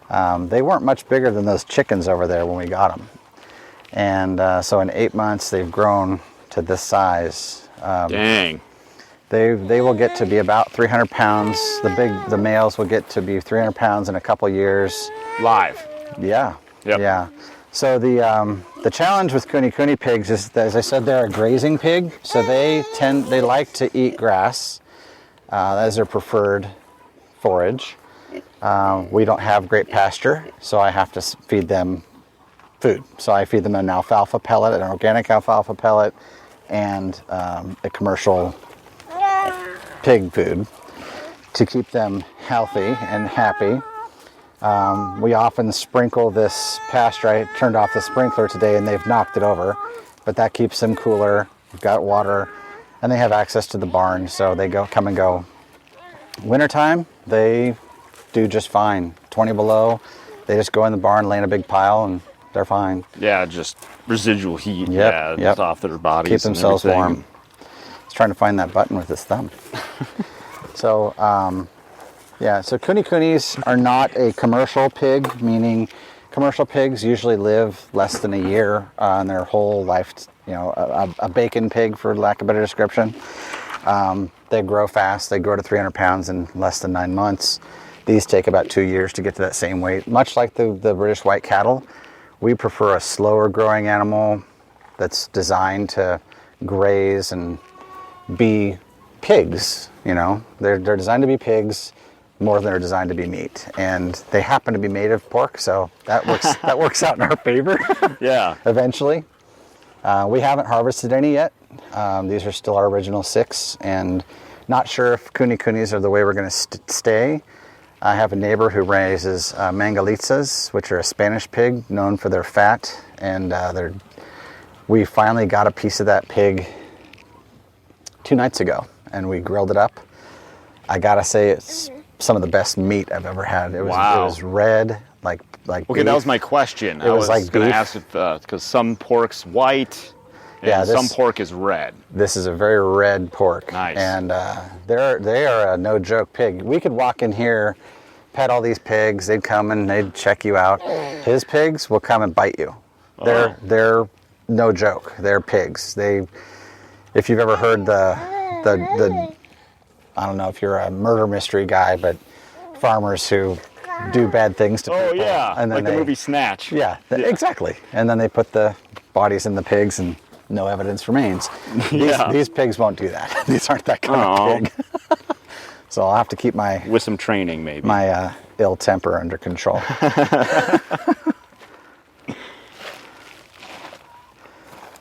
They weren't much bigger than those chickens over there when we got them. And so in 8 months, they've grown to this size. Dang. They will get to be about 300 pounds. The males will get to be 300 pounds in a couple years. Live. Yeah. Yep. Yeah. So the challenge with Kune pigs is that, as I said, they're a grazing pig. So they like to eat grass as their preferred forage. We don't have great pasture, so I have to feed them food. So I feed them an alfalfa pellet, an organic alfalfa pellet, and a commercial pig food to keep them healthy and happy. We often sprinkle this pasture. I turned off the sprinkler today and they've knocked it over, but that keeps them cooler. We've got water, and they have access to the barn, so they come and go. Wintertime, they do just fine. 20 below, they just go in the barn, lay in a big pile, and they're fine. Yeah, just residual heat. Yep, Just off their bodies. Keep themselves and warm. He's trying to find that button with his thumb. So, yeah, so Kunis are not a commercial pig, meaning commercial pigs usually live less than a year in their whole life. You know, a bacon pig, for lack of a better description. They grow fast. They grow to 300 pounds in less than 9 months. These take about 2 years to get to that same weight. Much like the British white cattle, we prefer a slower growing animal that's designed to graze and be pigs. You know, they're designed to be pigs more than they're designed to be meat, and they happen to be made of pork, so that works. That works out in our favor. Yeah. Eventually. We haven't harvested any yet. These are still our original 6, and not sure if kunis are the way we're going to stay. I have a neighbor who raises mangalitzas, which are a Spanish pig known for their fat, and we finally got a piece of that pig 2 nights ago, and we grilled it up. I gotta say, it's some of the best meat I've ever had. It was red, like Okay, beef. that was my question. I was like going to beef. ask if, because some pork's white and some pork is red. This is a very red pork. Nice. And they are a no joke pig. We could walk in here, pet all these pigs, they'd come and they'd check you out. His pigs will come and bite you. They're no joke. They're pigs. If you've ever heard the I don't know if you're a murder mystery guy, but farmers who do bad things to people. Oh yeah, and then like the movie Snatch. Yeah, exactly. And then they put the bodies in the pigs and no evidence remains. These pigs won't do that. These aren't that kind of pig. So I'll have to keep with some training maybe. my ill temper under control.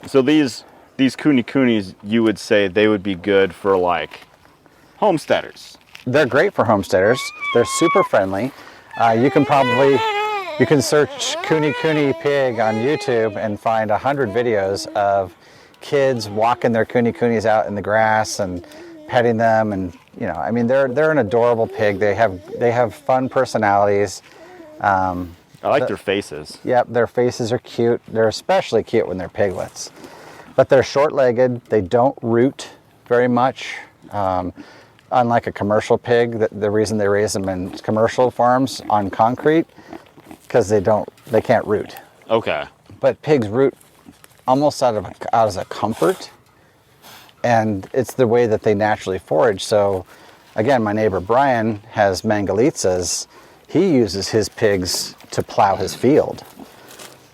So these kunis, you would say they would be good for like homesteaders. They're great for homesteaders. They're super friendly. You can search kuni pig on YouTube and find 100 videos of kids walking their kunis out in the grass and petting them, and I mean they're an adorable pig. They have fun personalities. I like their faces. Yep, their faces are cute. They're especially cute when they're piglets. But they're short-legged. They don't root very much. Unlike a commercial pig, the reason they raise them in commercial farms on concrete, because they can't root. Okay. But pigs root almost out as a comfort, and it's the way that they naturally forage. So, again, my neighbor Brian has mangalitzas. He uses his pigs to plow his field,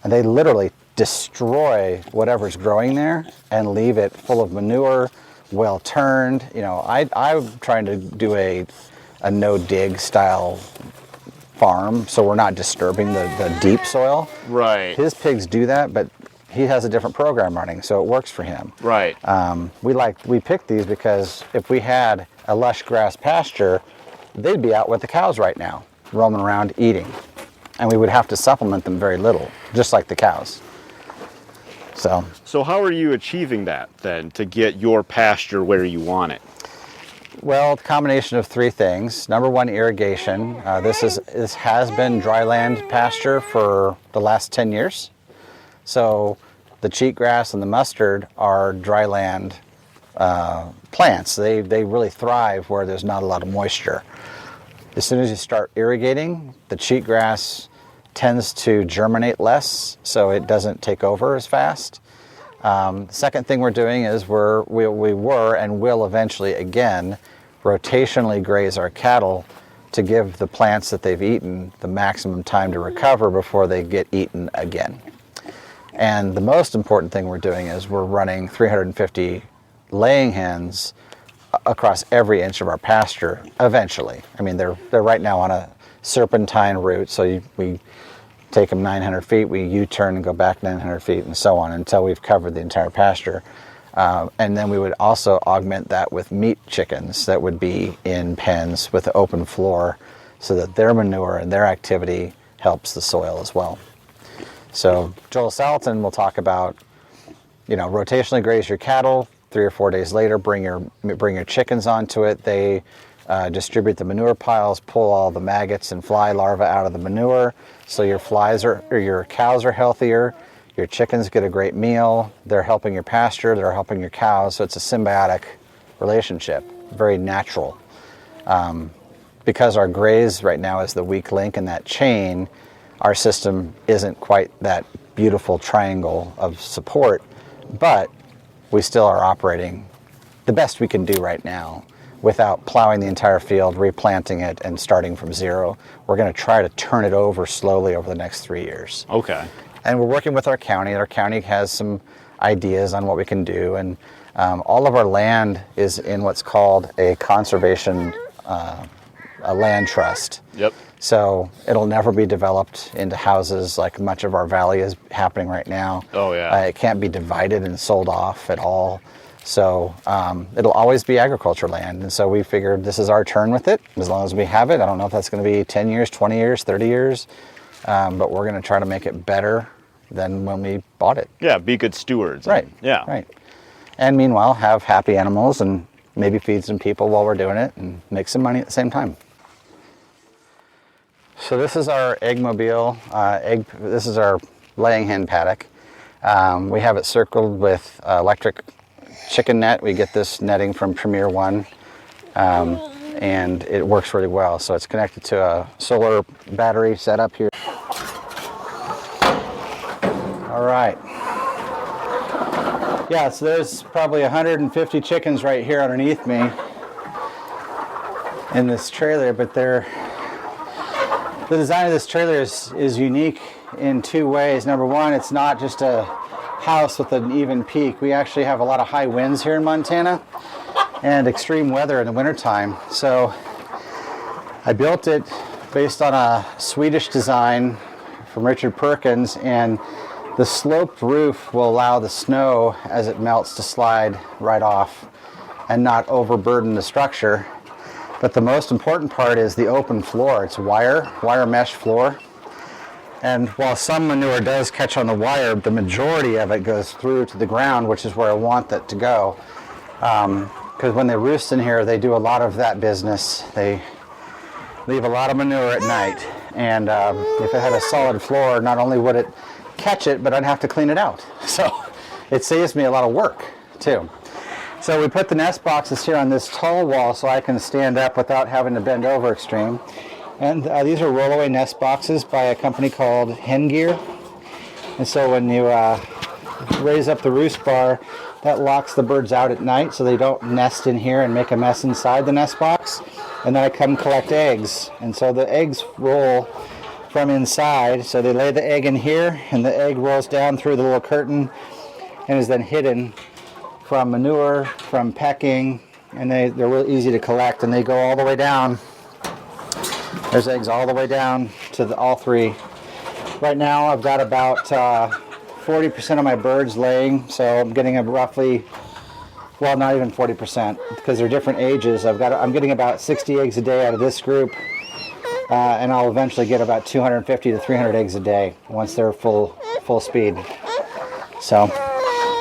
and they literally destroy whatever's growing there and leave it full of manure, well turned. I'm trying to do a no dig style farm, so we're not disturbing the deep soil. Right. His pigs do that, but he has a different program running, so it works for him. Right. We picked these because if we had a lush grass pasture, they'd be out with the cows right now, roaming around eating, and we would have to supplement them very little, just like the cows. So how are you achieving that then to get your pasture where you want it? Well, the combination of 3 things. Number 1, irrigation. This has been dryland pasture for the last 10 years. So the cheatgrass and the mustard are dryland plants. They really thrive where there's not a lot of moisture. As soon as you start irrigating, the cheatgrass tends to germinate less, so it doesn't take over as fast. The second thing we're doing is we were and will eventually again rotationally graze our cattle to give the plants that they've eaten the maximum time to recover before they get eaten again. And the most important thing we're doing is we're running 350 laying hens across every inch of our pasture eventually. I mean, they're right now on a serpentine route, so we take them 900 feet, we U-turn and go back 900 feet and so on until we've covered the entire pasture. And then we would also augment that with meat chickens that would be in pens with an open floor so that their manure and their activity helps the soil as well. So Joel Salatin will talk about, rotationally graze your cattle, 3 or 4 days later bring your chickens onto it. They distribute the manure piles, pull all the maggots and fly larvae out of the manure, so your cows are healthier, your chickens get a great meal, they're helping your pasture, they're helping your cows, so it's a symbiotic relationship, very natural. Because our Graze right now is the weak link in that chain, our system isn't quite that beautiful triangle of support, but we still are operating the best we can do right now without plowing the entire field, replanting it, and starting from zero. We're going to try to turn it over slowly over the next 3 years. Okay. And we're working with our county. Our county has some ideas on what we can do, and all of our land is in what's called a conservation a land trust. Yep. So it'll never be developed into houses like much of our valley is happening right now. Oh, yeah. It can't be divided and sold off at all. So it'll always be agriculture land. And so we figured this is our turn with it, as long as we have it. I don't know if that's going to be 10 years, 20 years, 30 years, but we're going to try to make it better than when we bought it. Yeah, be good stewards. Right. Yeah. Right. And meanwhile, have happy animals and maybe feed some people while we're doing it and make some money at the same time. So this is our egg mobile. This is our laying hen paddock. We have it circled with electric chicken net. We get this netting from Premier One, and it works really well. So it's connected to a solar battery setup here. All right. Yeah, so there's probably 150 chickens right here underneath me in this trailer, but the design of this trailer is unique in two ways. Number one, it's not just a house with an even peak. We actually have a lot of high winds here in Montana and extreme weather in the wintertime. So I built it based on a Swedish design from Richard Perkins, and the sloped roof will allow the snow as it melts to slide right off and not overburden the structure. But the most important part is the open floor. It's wire mesh floor. And while some manure does catch on the wire, the majority of it goes through to the ground, which is where I want that to go. Because when they roost in here, they do a lot of that business. They leave a lot of manure at night. And if it had a solid floor, not only would it catch it, but I'd have to clean it out. So it saves me a lot of work too. So we put the nest boxes here on this tall wall so I can stand up without having to bend over extreme. And these are Rollaway nest boxes by a company called Hen Gear. And so when you raise up the roost bar, that locks the birds out at night so they don't nest in here and make a mess inside the nest box. And then I come collect eggs. And so the eggs roll from inside. So they lay the egg in here, and the egg rolls down through the little curtain and is then hidden from manure, from pecking, and they're real easy to collect, and they go all the way down. There's eggs all the way down to all three. Right now I've got about 40% of my birds laying, so I'm getting a roughly, well, not even 40%, because they're different ages. I'm getting about 60 eggs a day out of this group, and I'll eventually get about 250 to 300 eggs a day once they're full speed. So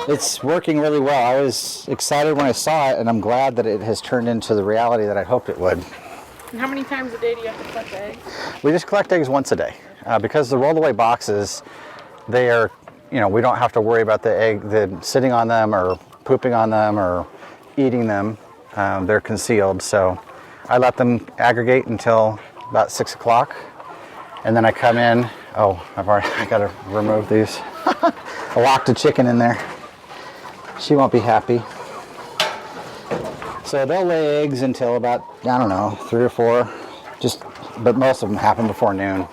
it's working really well. I was excited when I saw it, and I'm glad that it has turned into the reality that I hoped it would. And how many times a day do you have to collect eggs? We just collect eggs once a day. Because the Rollaway boxes, they are, we don't have to worry about the sitting on them or pooping on them or eating them. They're concealed, so I let them aggregate until about 6 o'clock, and then I come in. Oh, I got to remove these. I locked a chicken in there. She won't be happy. So they'll lay eggs until about, 3 or 4, but most of them happen before noon.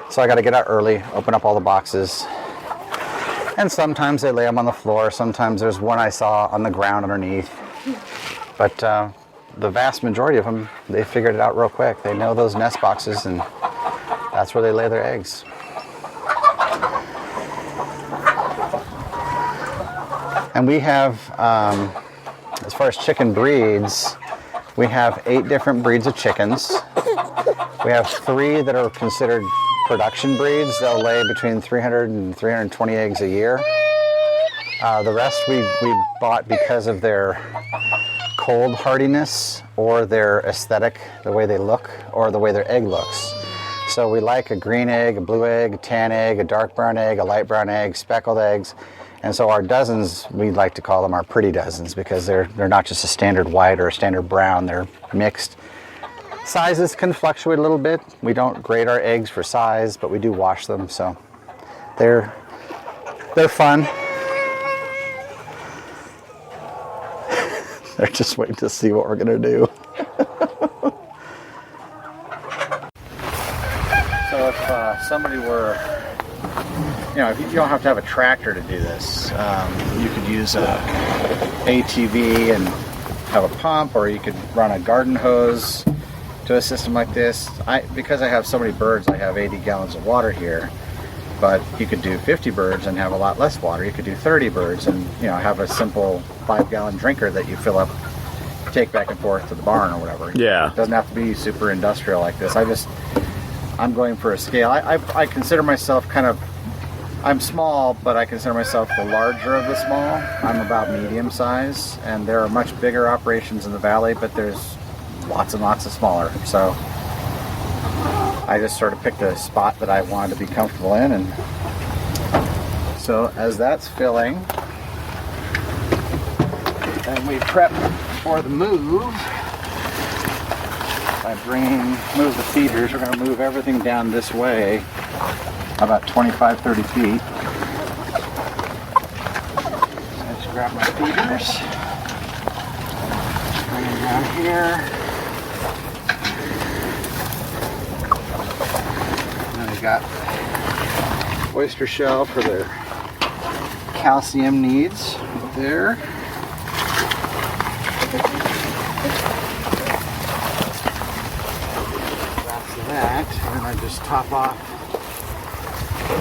So I got to get out early, open up all the boxes. And sometimes they lay them on the floor. Sometimes there's one I saw on the ground underneath. But the vast majority of them, they figured it out real quick. They know those nest boxes, and that's where they lay their eggs. And we have, as far as chicken breeds, we have 8 different breeds of chickens. We have 3 that are considered production breeds. They'll lay between 300 and 320 eggs a year. The rest we bought because of their cold hardiness or their aesthetic, the way they look, or the way their egg looks. So we like a green egg, a blue egg, a tan egg, a dark brown egg, a light brown egg, speckled eggs. And so our dozens, we like to call them our pretty dozens, because they're not just a standard white or a standard brown, they're mixed. Sizes can fluctuate a little bit. We don't grade our eggs for size, but we do wash them, so they're fun. They're just waiting to see what we're gonna do. So if somebody were, if you don't have to have a tractor to do this, you could use a ATV and have a pump, or you could run a garden hose to to a system like this. Because I have so many birds, I have 80 gallons of water here. But you could do 50 birds and have a lot less water. You could do 30 birds and have a simple 5-gallon drinker that you fill up, take back and forth to the barn or whatever. Yeah. It doesn't have to be super industrial like this. I'm going for a scale. I consider myself I'm small, but I consider myself the larger of the small. I'm about medium size, and there are much bigger operations in the valley, but there's lots and lots of smaller. So I just sort of picked a spot that I wanted to be comfortable in, and so as that's filling, and we prep for the move by move the feeders. We're going to move everything down this way about 25-30 feet. So I just grab my feeders, bring them down here. And then we've got oyster shell for their calcium needs right there. That's that. And then I just top off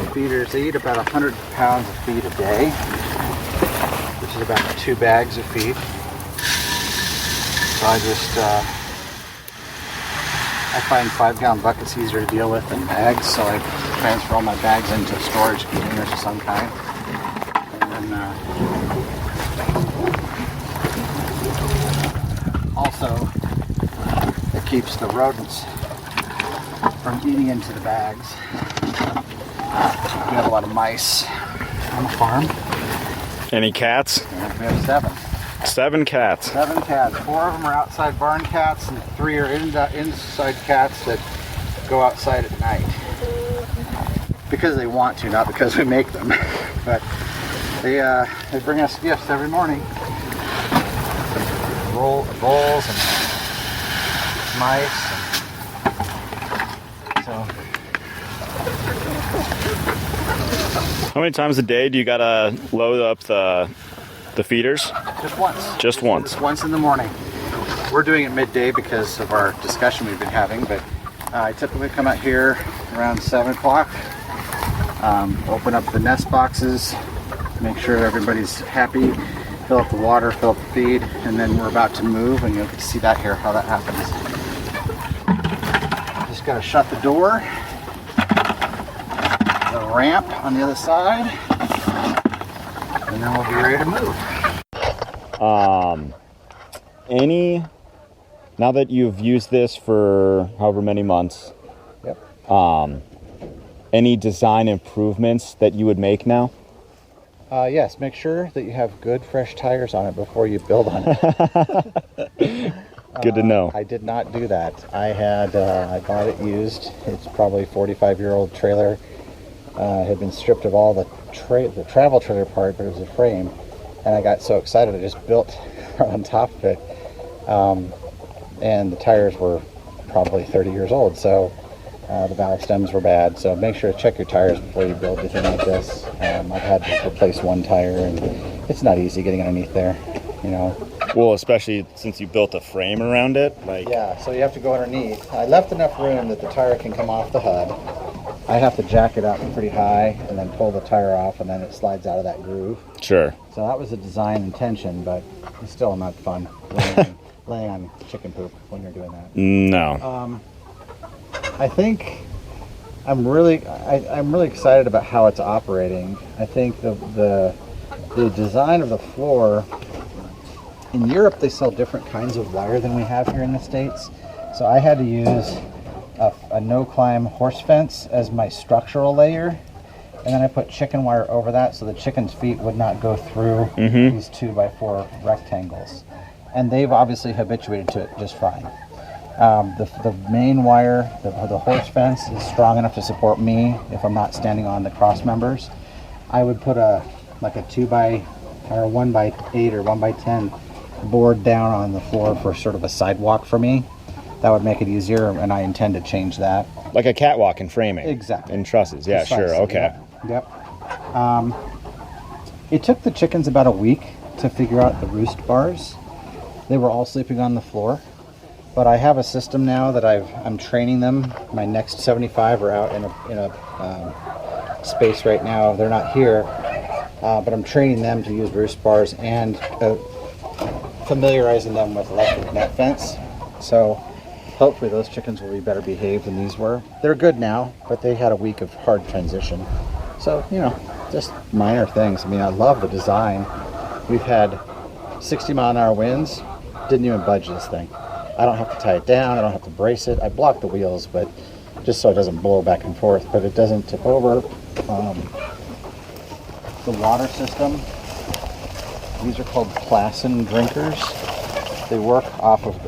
the feeders. They eat about 100 pounds of feed a day, which is about 2 bags of feed. So I find 5-gallon buckets easier to deal with than bags, so I transfer all my bags into storage containers of some kind. And then also it keeps the rodents from eating into the bags. We have a lot of mice on the farm. Any cats? And we have 7. 7 cats. 7 cats. 4 of them are outside barn cats, and 3 are inside cats that go outside at night. Because they want to, not because we make them. But they bring us gifts every morning. Bowls and mice. So. How many times a day do you gotta load up the feeders? Just once. Just once. Just once in the morning. We're doing it midday because of our discussion we've been having, but I typically come out here around 7 o'clock, open up the nest boxes, make sure everybody's happy, fill up the water, fill up the feed, and then we're about to move, and you'll get to see that here, how that happens. Just gotta shut the door, the ramp on the other side, and then we'll be ready to move. Now that you've used this for however many months, Yep. any design improvements that you would make now? Yes, make sure that you have good fresh tires on it before you build on it. Good to know. I did not do that. I got it used. It's probably a 45-year-old trailer. Had been stripped of all the travel trailer part, but it was a frame. And I got so excited I just built on top of it. And the tires were probably 30 years old, so the valve stems were bad. So make sure to check your tires before you build anything like this. I've had to replace one tire, and it's not easy getting underneath there, Well, especially since you built a frame around it. Yeah, so you have to go underneath. I left enough room that the tire can come off the HUD. I have to jack it up pretty high and then pull the tire off, and then it slides out of that groove. Sure. So that was the design intention, but it's still not fun laying on chicken poop when you're doing that. No. I think I'm really excited about how it's operating. I think the design of the floor, in Europe they sell different kinds of wire than we have here in the States. So I had to use a no-climb horse fence as my structural layer, and then I put chicken wire over that so the chicken's feet would not go through these 2x4 rectangles. And they've obviously habituated to it just fine. The main wire, the horse fence, is strong enough to support me if I'm not standing on the cross members. I would put a 1x8 or 1x10 board down on the floor for sort of a sidewalk for me. That would make it easier, and I intend to change that. Like a catwalk in framing. Exactly. In trusses. Yeah, Precisely, sure. Okay. Yep. It took the chickens about a week to figure out the roost bars. They were all sleeping on the floor. But I have a system now that I'm training them. My next 75 are out in a space right now. They're not here, but I'm training them to use roost bars and familiarizing them with electric net fence. So hopefully those chickens will be better behaved than these were. They're good now, but they had a week of hard transition. So, you know, just minor things. I mean, I love the design. We've had 60-mile-an-hour winds. Didn't even budge this thing. I don't have to tie it down. I don't have to brace it. I block the wheels, but just so it doesn't blow back and forth. But it doesn't tip over. The water system. These are called Placen drinkers. They work off of,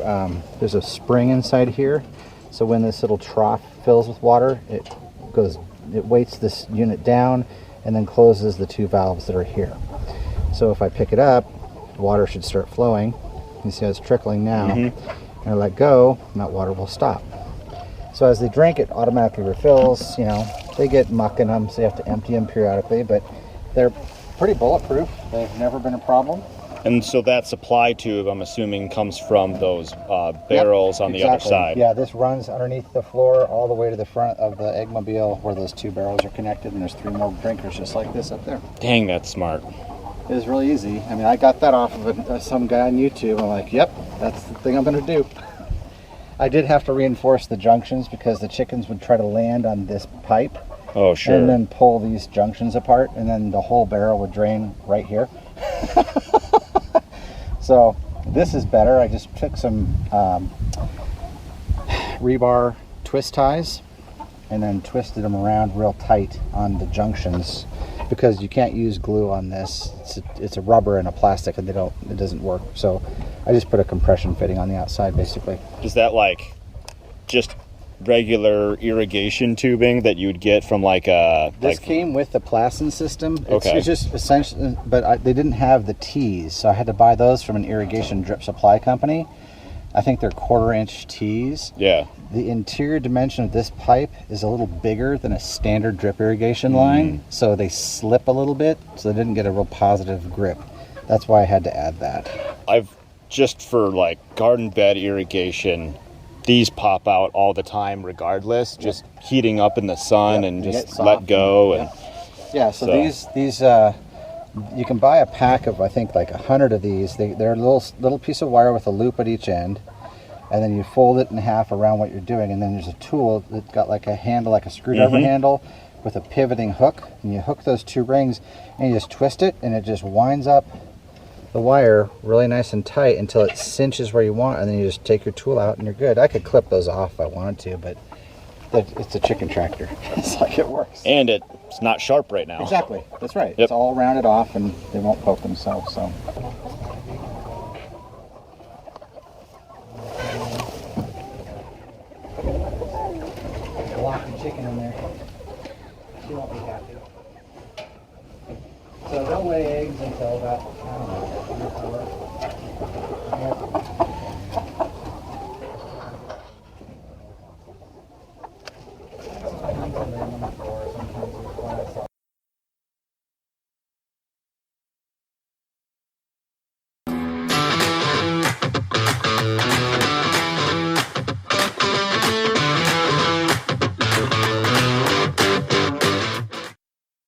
there's a spring inside here. So when this little trough fills with water, it weights this unit down and then closes the 2 valves that are here. So if I pick it up, the water should start flowing. You see how it's trickling now. And I let go, and that water will stop. So as they drink, it automatically refills. You know, they get muck in them, so you have to empty them periodically, but they're pretty bulletproof. They've never been a problem. And so that supply tube, I'm assuming, comes from those barrels on the other side. Yeah, this runs underneath the floor all the way to the front of the eggmobile where those 2 barrels are connected, and there's 3 more drinkers just like this up there. Dang, that's smart. It was really easy. I mean, I got that off of some guy on YouTube. I'm like, yep, that's the thing I'm going to do. I did have to reinforce the junctions because the chickens would try to land on this pipe. Oh, sure. And then pull these junctions apart, and then the whole barrel would drain right here. So this is better. I just took some rebar twist ties and then twisted them around real tight on the junctions, because you can't use glue on this. It's a rubber and a plastic, and it doesn't work. So I just put a compression fitting on the outside, basically. Is that like just regular irrigation tubing that you would get from like a... This came with the Placen system. Okay. It's just essentially, but they didn't have the T's, so I had to buy those from an irrigation drip supply company. I think they're 1/4-inch T's. Yeah. The interior dimension of this pipe is a little bigger than a standard drip irrigation line, so they slip a little bit, so they didn't get a real positive grip. That's why I had to add that. I've just for like garden bed irrigation, these pop out all the time regardless, just heating up in the sun and just let go. And yeah, so these you can buy a pack of, I think, like 100 of these. They're a little piece of wire with a loop at each end, and then you fold it in half around what you're doing, and then there's a tool that's got like a handle, like a screwdriver handle with a pivoting hook, and you hook those 2 rings and you just twist it, and it just winds up the wire really nice and tight until it cinches where you want, and then you just take your tool out and you're good. I could clip those off if I wanted to, but it's a chicken tractor. It's like it works. And it's not sharp right now. Exactly. That's right. Yep. It's all rounded off, and they won't poke themselves. So. Lock the chicken in there.